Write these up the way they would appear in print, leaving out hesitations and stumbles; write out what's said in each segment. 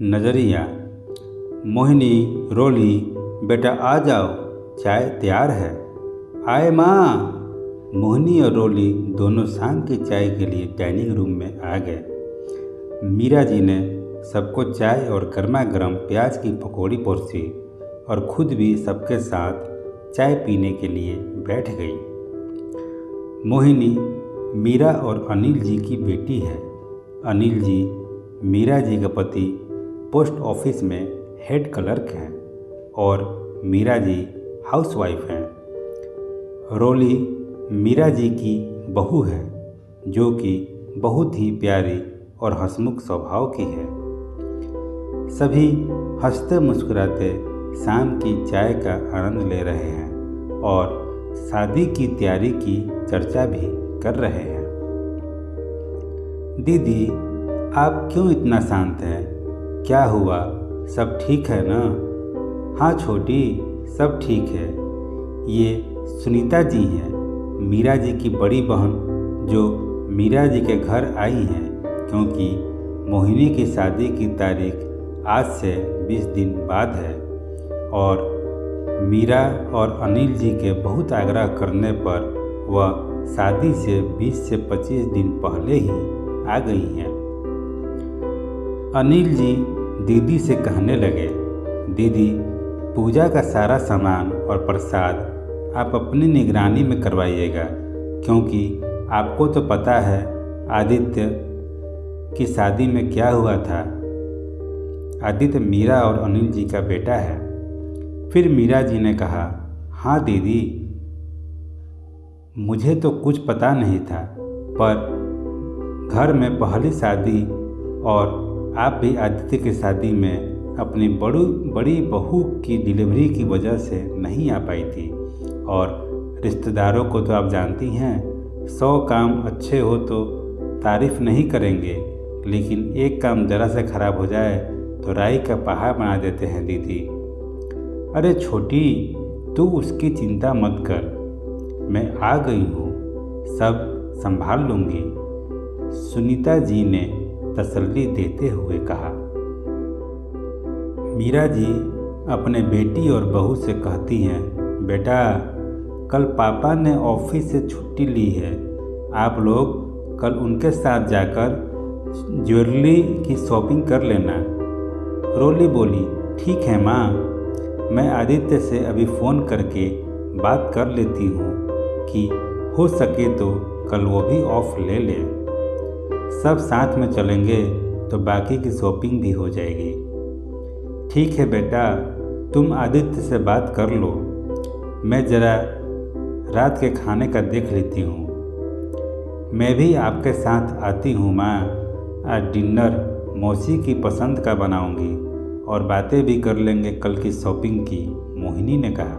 नजरिया। मोहिनी, रोली, बेटा आ जाओ, चाय तैयार है। आए माँ। मोहिनी और रोली दोनों शाम की चाय के लिए डाइनिंग रूम में आ गए। मीरा जी ने सबको चाय और गर्मा गर्म प्याज की पकौड़ी परोसी और खुद भी सबके साथ चाय पीने के लिए बैठ गई। मोहिनी मीरा और अनिल जी की बेटी है। अनिल जी मीरा जी के पति पोस्ट ऑफिस में हेड क्लर्क हैं और मीरा जी हाउसवाइफ हैं। रोली मीरा जी की बहू है जो कि बहुत ही प्यारी और हंसमुख स्वभाव की है। सभी हंसते मुस्कुराते शाम की चाय का आनंद ले रहे हैं और शादी की तैयारी की चर्चा भी कर रहे हैं। दीदी, आप क्यों इतना शांत हैं? क्या हुआ? सब ठीक है ना? हाँ छोटी, सब ठीक है। ये सुनीता जी हैं, मीरा जी की बड़ी बहन, जो मीरा जी के घर आई हैं क्योंकि मोहिनी की शादी की तारीख आज से 20 दिन बाद है और मीरा और अनिल जी के बहुत आग्रह करने पर वह शादी से 20 से 25 दिन पहले ही आ गई हैं। अनिल जी दीदी से कहने लगे, दीदी, पूजा का सारा सामान और प्रसाद आप अपनी निगरानी में करवाइएगा क्योंकि आपको तो पता है आदित्य की शादी में क्या हुआ था। आदित्य मीरा और अनिल जी का बेटा है। फिर मीरा जी ने कहा, हाँ दीदी, मुझे तो कुछ पता नहीं था, पर घर में पहली शादी और आप भी आदित्य की शादी में अपनी बड़ी बहू की डिलीवरी की वजह से नहीं आ पाई थी और रिश्तेदारों को तो आप जानती हैं, 100 काम अच्छे हो तो तारीफ़ नहीं करेंगे, लेकिन एक काम ज़रा से खराब हो जाए तो राई का पहाड़ बना देते हैं दीदी। अरे छोटी, तू उसकी चिंता मत कर, मैं आ गई हूँ, सब संभाल लूँगी, सुनीता जी ने तसल्ली देते हुए कहा। मीरा जी अपने बेटी और बहू से कहती हैं, बेटा, कल पापा ने ऑफिस से छुट्टी ली है, आप लोग कल उनके साथ जाकर ज्वेलरी की शॉपिंग कर लेना। रोली बोली, ठीक है माँ, मैं आदित्य से अभी फ़ोन करके बात कर लेती हूँ कि हो सके तो कल वो भी ऑफ ले ले। सब साथ में चलेंगे तो बाकी की शॉपिंग भी हो जाएगी। ठीक है बेटा, तुम आदित्य से बात कर लो, मैं ज़रा रात के खाने का देख लेती हूँ। मैं भी आपके साथ आती हूँ माँ, आज डिनर मौसी की पसंद का बनाऊँगी और बातें भी कर लेंगे कल की शॉपिंग की, मोहिनी ने कहा।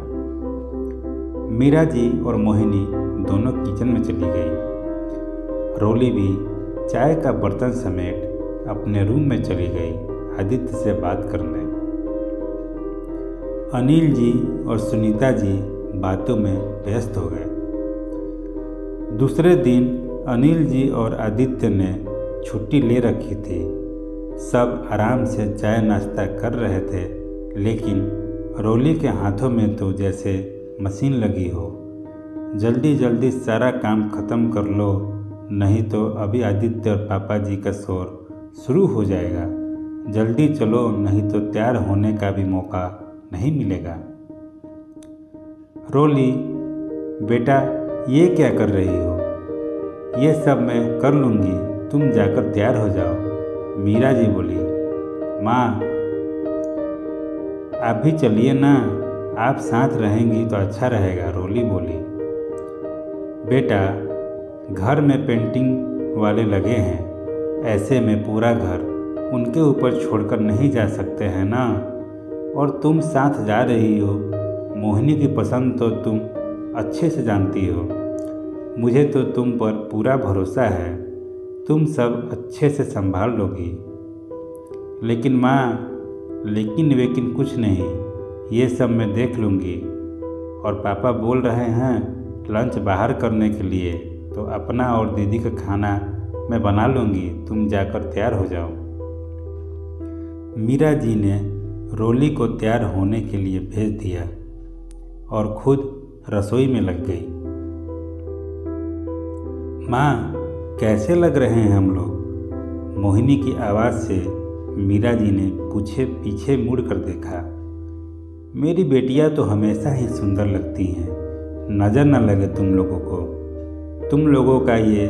मीरा जी और मोहिनी दोनों किचन में चली गई। रोली भी चाय का बर्तन समेट अपने रूम में चली गई आदित्य से बात करने। अनिल जी और सुनीता जी बातों में व्यस्त हो गए। दूसरे दिन अनिल जी और आदित्य ने छुट्टी ले रखी थी। सब आराम से चाय नाश्ता कर रहे थे, लेकिन रोली के हाथों में तो जैसे मशीन लगी हो। जल्दी जल्दी सारा काम ख़त्म कर लो, नहीं तो अभी आदित्य और पापा जी का शोर शुरू हो जाएगा। जल्दी चलो, नहीं तो तैयार होने का भी मौका नहीं मिलेगा। रोली, बेटा, ये क्या कर रही हो? ये सब मैं कर लूँगी, तुम जाकर तैयार हो जाओ। मीरा जी बोली, माँ, आप भी चलिए ना, आप साथ रहेंगी तो अच्छा रहेगा। रोली बोली, बेटा, घर में पेंटिंग वाले लगे हैं, ऐसे में पूरा घर उनके ऊपर छोड़कर नहीं जा सकते हैं ना। और तुम साथ जा रही हो, मोहिनी की पसंद तो तुम अच्छे से जानती हो। मुझे तो तुम पर पूरा भरोसा है, तुम सब अच्छे से संभाल लोगी। लेकिन माँ, लेकिन वेकिन कुछ नहीं, ये सब मैं देख लूँगी। और पापा बोल रहे हैं लंच बाहर करने के लिए, तो अपना और दीदी का खाना मैं बना लूँगी, तुम जाकर तैयार हो जाओ। मीरा जी ने रोली को तैयार होने के लिए भेज दिया और खुद रसोई में लग गई। माँ, कैसे लग रहे हैं हम लोग? मोहिनी की आवाज़ से मीरा जी ने पीछे मुड़ कर देखा। मेरी बेटियाँ तो हमेशा ही सुंदर लगती हैं, नज़र न लगे तुम लोगों को। तुम लोगों का ये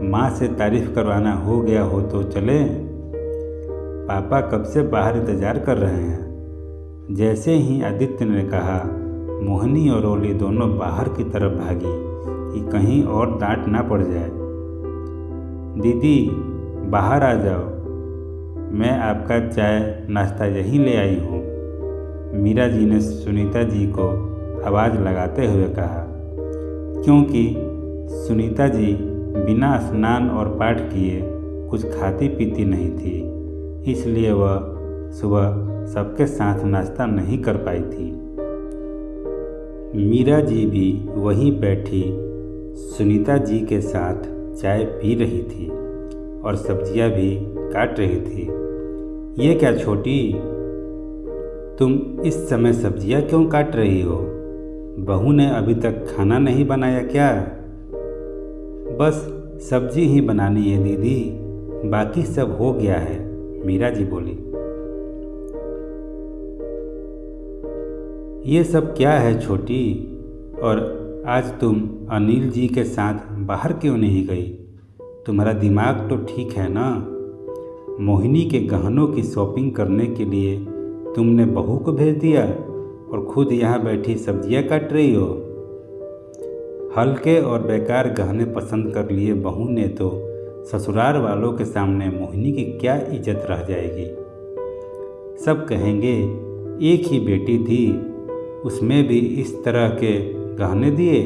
माँ से तारीफ़ करवाना हो गया हो तो चले। पापा कब से बाहर इंतज़ार कर रहे हैं। जैसे ही आदित्य ने कहा, मोहिनी और रोली दोनों बाहर की तरफ भागी कि कहीं और डांट ना पड़ जाए। दीदी, बाहर आ जाओ, मैं आपका चाय नाश्ता यहीं ले आई हूँ, मीरा जी ने सुनीता जी को आवाज़ लगाते हुए कहा। क्योंकि सुनीता जी बिना स्नान और पाठ किए कुछ खाती पीती नहीं थी, इसलिए वह सुबह सबके साथ नाश्ता नहीं कर पाई थी। मीरा जी भी वहीं बैठी सुनीता जी के साथ चाय पी रही थी और सब्जियां भी काट रही थी। ये क्या छोटी, तुम इस समय सब्जियां क्यों काट रही हो? बहू ने अभी तक खाना नहीं बनाया क्या? बस सब्जी ही बनानी है दीदी, बाकी सब हो गया है, मीरा जी बोली। ये सब क्या है छोटी, और आज तुम अनिल जी के साथ बाहर क्यों नहीं गई? तुम्हारा दिमाग तो ठीक है ना? मोहिनी के गहनों की शॉपिंग करने के लिए तुमने बहू को भेज दिया और खुद यहाँ बैठी सब्जियाँ काट रही हो। हल्के और बेकार गहने पसंद कर लिए बहू ने तो ससुराल वालों के सामने मोहिनी की क्या इज्जत रह जाएगी। सब कहेंगे एक ही बेटी थी, उसमें भी इस तरह के गहने दिए।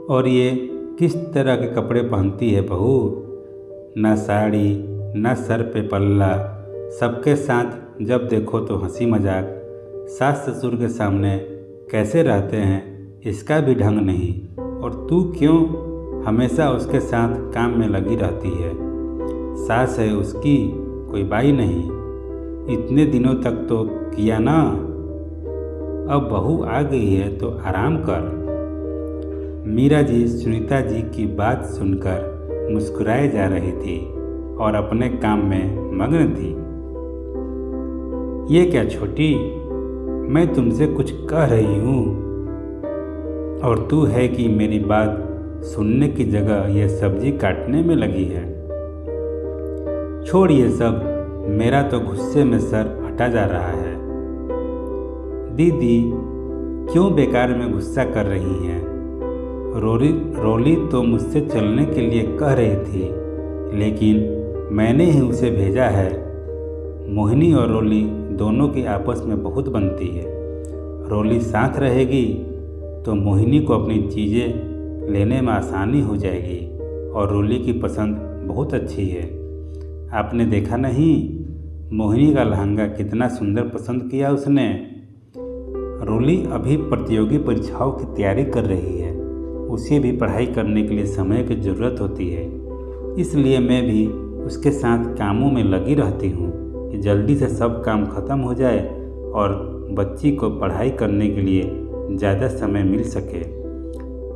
और ये किस तरह के कपड़े पहनती है बहू? न साड़ी, न सर पे पल्ला, सबके साथ जब देखो तो हंसी मजाक। सास ससुर के सामने कैसे रहते हैं इसका भी ढंग नहीं, और तू क्यों हमेशा उसके साथ काम में लगी रहती है? सास है उसकी, कोई बाई नहीं। इतने दिनों तक तो किया ना, अब बहू आ गई है तो आराम कर। मीरा जी सुनीता जी की बात सुनकर मुस्कुराए जा रही थी और अपने काम में मग्न थी। ये क्या छोटी, मैं तुमसे कुछ कह रही हूँ और तू है कि मेरी बात सुनने की जगह ये सब्जी काटने में लगी है। छोड़ ये सब, मेरा तो गुस्से में सर फटा जा रहा है। दीदी क्यों बेकार में गुस्सा कर रही हैं? रोली तो मुझसे चलने के लिए कह रही थी, लेकिन मैंने ही उसे भेजा है। मोहिनी और रोली दोनों की आपस में बहुत बनती है। रोली साथ रहेगी तो मोहिनी को अपनी चीज़ें लेने में आसानी हो जाएगी, और रोली की पसंद बहुत अच्छी है। आपने देखा नहीं, मोहिनी का लहंगा कितना सुंदर पसंद किया उसने। रोली अभी प्रतियोगी परीक्षाओं की तैयारी कर रही है, उसे भी पढ़ाई करने के लिए समय की ज़रूरत होती है, इसलिए मैं भी उसके साथ कामों में लगी रहती हूँ कि जल्दी से सब काम खत्म हो जाए और बच्ची को पढ़ाई करने के लिए ज़्यादा समय मिल सके।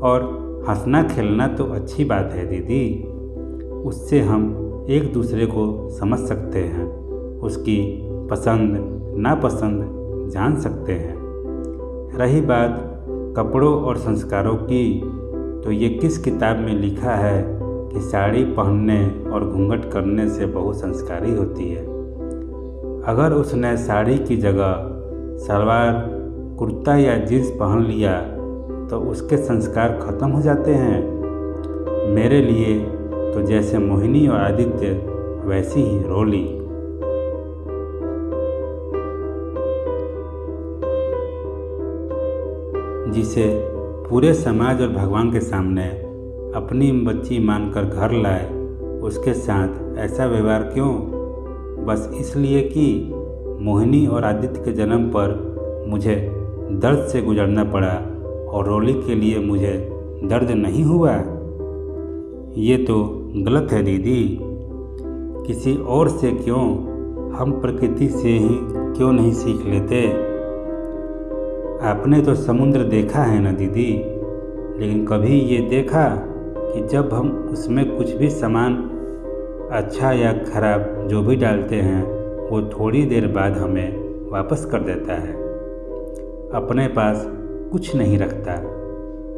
और हंसना खेलना तो अच्छी बात है दीदी, उससे हम एक दूसरे को समझ सकते हैं, उसकी पसंद नापसंद जान सकते हैं। रही बात कपड़ों और संस्कारों की, तो ये किस किताब में लिखा है कि साड़ी पहनने और घूंघट करने से बहू संस्कारी होती है? अगर उसने साड़ी की जगह सलवार कुर्ता या जींस पहन लिया तो उसके संस्कार खत्म हो जाते हैं। मेरे लिए तो जैसे मोहिनी और आदित्य, वैसी ही रोली। जिसे पूरे समाज और भगवान के सामने अपनी बच्ची मानकर घर लाए, उसके साथ ऐसा व्यवहार क्यों? बस इसलिए कि मोहिनी और आदित्य के जन्म पर मुझे दर्द से गुजरना पड़ा और रोली के लिए मुझे दर्द नहीं हुआ। ये तो गलत है दीदी। किसी और से क्यों, हम प्रकृति से ही क्यों नहीं सीख लेते। आपने तो समुद्र देखा है ना दीदी, लेकिन कभी ये देखा कि जब हम उसमें कुछ भी सामान अच्छा या खराब जो भी डालते हैं वो थोड़ी देर बाद हमें वापस कर देता है, अपने पास कुछ नहीं रखता।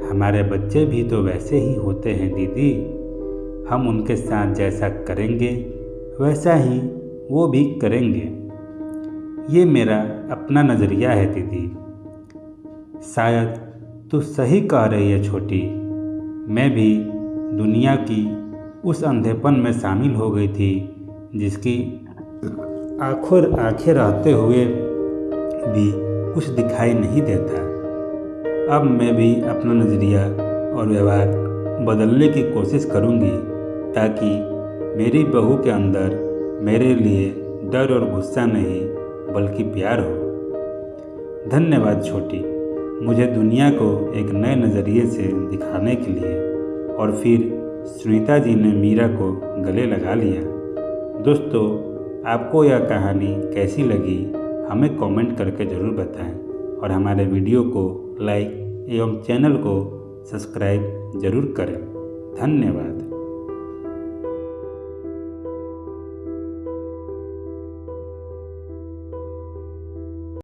हमारे बच्चे भी तो वैसे ही होते हैं दीदी, हम उनके साथ जैसा करेंगे वैसा ही वो भी करेंगे। ये मेरा अपना नज़रिया है दीदी। शायद तू सही कह रही है छोटी, मैं भी दुनिया की उस अंधेपन में शामिल हो गई थी जिसकी आंखें रहते हुए भी कुछ दिखाई नहीं देता। अब मैं भी अपना नज़रिया और व्यवहार बदलने की कोशिश करूंगी ताकि मेरी बहू के अंदर मेरे लिए डर और गुस्सा नहीं बल्कि प्यार हो। धन्यवाद छोटी, मुझे दुनिया को एक नए नज़रिए से दिखाने के लिए। और फिर सुनीता जी ने मीरा को गले लगा लिया। दोस्तों, आपको यह कहानी कैसी लगी हमें कमेंट करके ज़रूर बताएं और हमारे वीडियो को लाइक एवं चैनल को सब्सक्राइब ज़रूर करें। धन्यवाद।